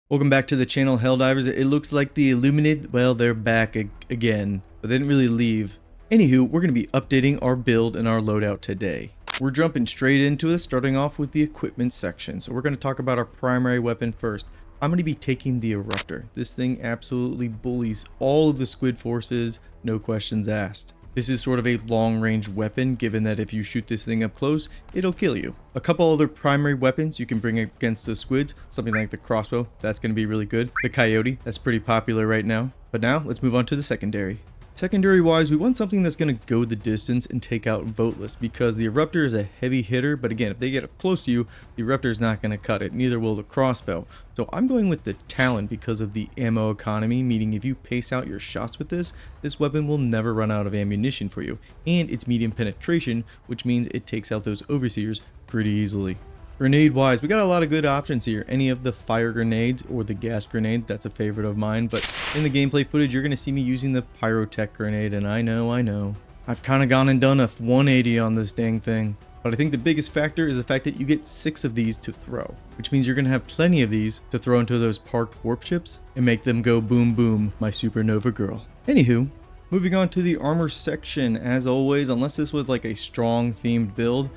Welcome back to the channel, Helldivers. It looks like the Illuminate, well, they're back again, but they didn't really leave. Anywho, we're going to be updating our build and our loadout today. We're jumping straight into it, starting off with the equipment section. So we're going to talk about our primary weapon first. I'm going to be taking the Eruptor. This thing absolutely bullies all of the squid forces, no questions asked. This is sort of a long-range weapon, given that if you shoot this thing up close, it'll kill you. A couple other primary weapons you can bring against the squids, something like the crossbow, that's going to be really good. The coyote, that's pretty popular right now. But now, let's move on to the secondary. Secondary-wise, we want something that's going to go the distance and take out voteless, because the Eruptor is a heavy hitter, but again, if they get up close to you, the Eruptor is not going to cut it, neither will the crossbow. So I'm going with the Talon because of the ammo economy, meaning if you pace out your shots with this weapon will never run out of ammunition for you, and it's medium penetration, which means it takes out those overseers pretty easily. Grenade wise, we got a lot of good options here. Any of the fire grenades or the gas grenade, that's a favorite of mine, but in the gameplay footage you're going to see me using the pyrotech grenade, and I know I've kind of gone and done a 180 on this dang thing. But I think the biggest factor is the fact that you get 6 of these to throw, which means you're going to have plenty of these to throw into those parked warp ships and make them go boom boom, my supernova girl. Anywho, moving on to the armor section, as always, unless this was like a strong themed build,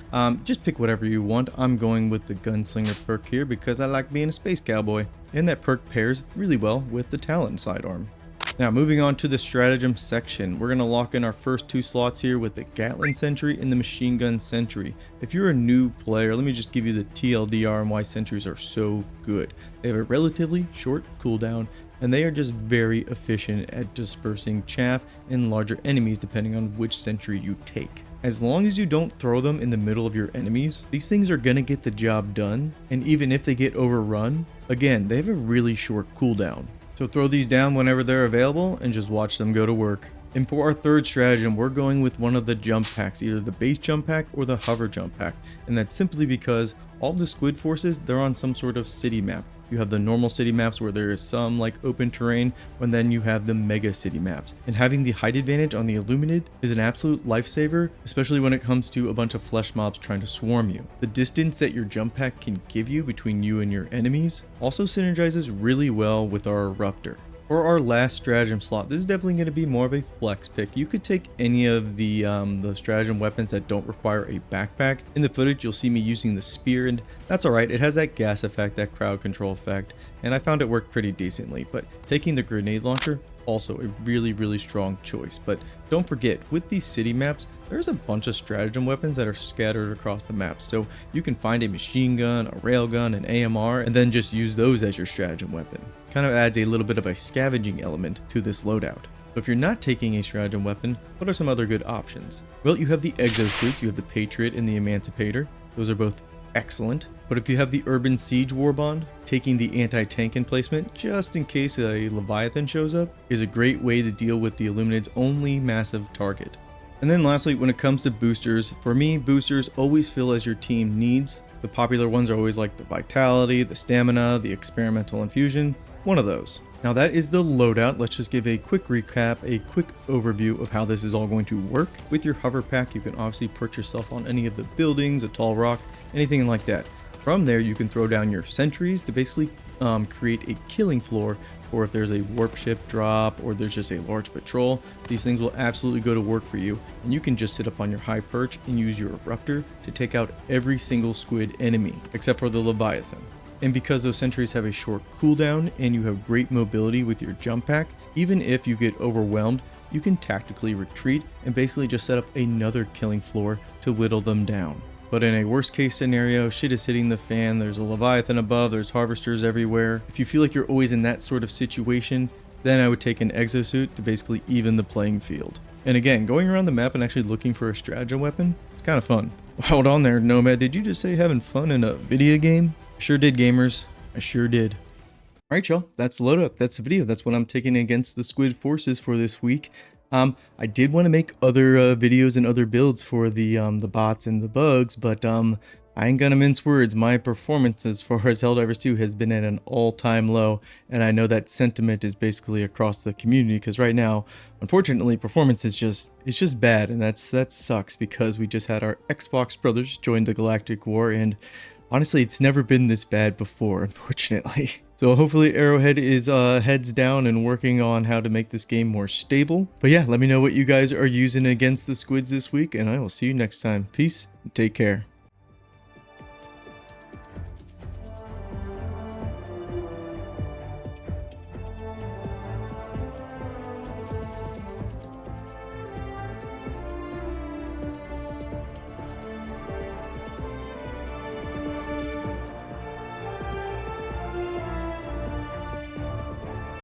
just pick whatever you want. I'm going with the gunslinger perk here because I like being a space cowboy, and that perk pairs really well with the Talon sidearm. Now moving on to the stratagem section, we're going to lock in our first 2 slots here with the Gatling Sentry and the Machine Gun Sentry. If you're a new player, let me just give you the TLDR and why sentries are so good. They have a relatively short cooldown, and they are just very efficient at dispersing chaff and larger enemies depending on which sentry you take. As long as you don't throw them in the middle of your enemies, these things are gonna get the job done, and even if they get overrun, again, they have a really short cooldown. So throw these down whenever they're available and just watch them go to work. And for our third stratagem, we're going with one of the jump packs, either the base jump pack or the hover jump pack. And that's simply because all the squid forces, they're on some sort of city map. You have the normal city maps where there is some like open terrain, and then you have the mega city maps. And having the height advantage on the Illuminate is an absolute lifesaver, especially when it comes to a bunch of flesh mobs trying to swarm you. The distance that your jump pack can give you between you and your enemies also synergizes really well with our Eruptor. For our last stratagem slot, this is definitely going to be more of a flex pick. You could take any of the stratagem weapons that don't require a backpack. In the footage, you'll see me using the spear, and that's alright. It has that gas effect, that crowd control effect, and I found it worked pretty decently. But taking the grenade launcher, also a really strong choice. But don't forget, with these city maps, there's a bunch of stratagem weapons that are scattered across the map. So you can find a machine gun, a railgun, an AMR, and then just use those as your stratagem weapon. Kind of adds a little bit of a scavenging element to this loadout. So if you're not taking a stratagem weapon, what are some other good options? Well, you have the exosuits, you have the Patriot and the Emancipator. Those are both excellent. But if you have the Urban Siege Warbond, taking the anti-tank emplacement just in case a Leviathan shows up is a great way to deal with the Illuminate's only massive target. And then lastly, when it comes to boosters, for me, boosters always fill as your team needs. The popular ones are always like the Vitality, the Stamina, the Experimental Infusion, one of those. Now that is the loadout. Let's just give a quick recap, a quick overview of how this is all going to work. With your hover pack, you can obviously perch yourself on any of the buildings, a tall rock, anything like that. From there, you can throw down your sentries to basically create a killing floor, or if there's a warp ship drop or there's just a large patrol, these things will absolutely go to work for you, and you can just sit up on your high perch and use your Eruptor to take out every single squid enemy, except for the Leviathan. And because those sentries have a short cooldown and you have great mobility with your jump pack, even if you get overwhelmed, you can tactically retreat and basically just set up another killing floor to whittle them down. But in a worst case scenario, shit is hitting the fan, there's a Leviathan above, there's harvesters everywhere. If you feel like you're always in that sort of situation, then I would take an exosuit to basically even the playing field. And again, going around the map and actually looking for a stratagem weapon, it's kind of fun. Hold on there, Nomad, did you just say having fun in a video game? I sure did, gamers. I sure did. Alright, y'all, that's the loadout. That's the video. That's what I'm taking against the squid forces for this week. I did want to make other videos and other builds for the bots and the bugs, but I ain't gonna mince words. My performance as far as Helldivers 2 has been at an all-time low, and I know that sentiment is basically across the community, because right now, unfortunately, performance is just bad, and that sucks because we just had our Xbox brothers join the Galactic War, and honestly, it's never been this bad before, unfortunately. So hopefully Arrowhead is heads down and working on how to make this game more stable. But yeah, let me know what you guys are using against the squids this week, and I will see you next time. Peace, and take care.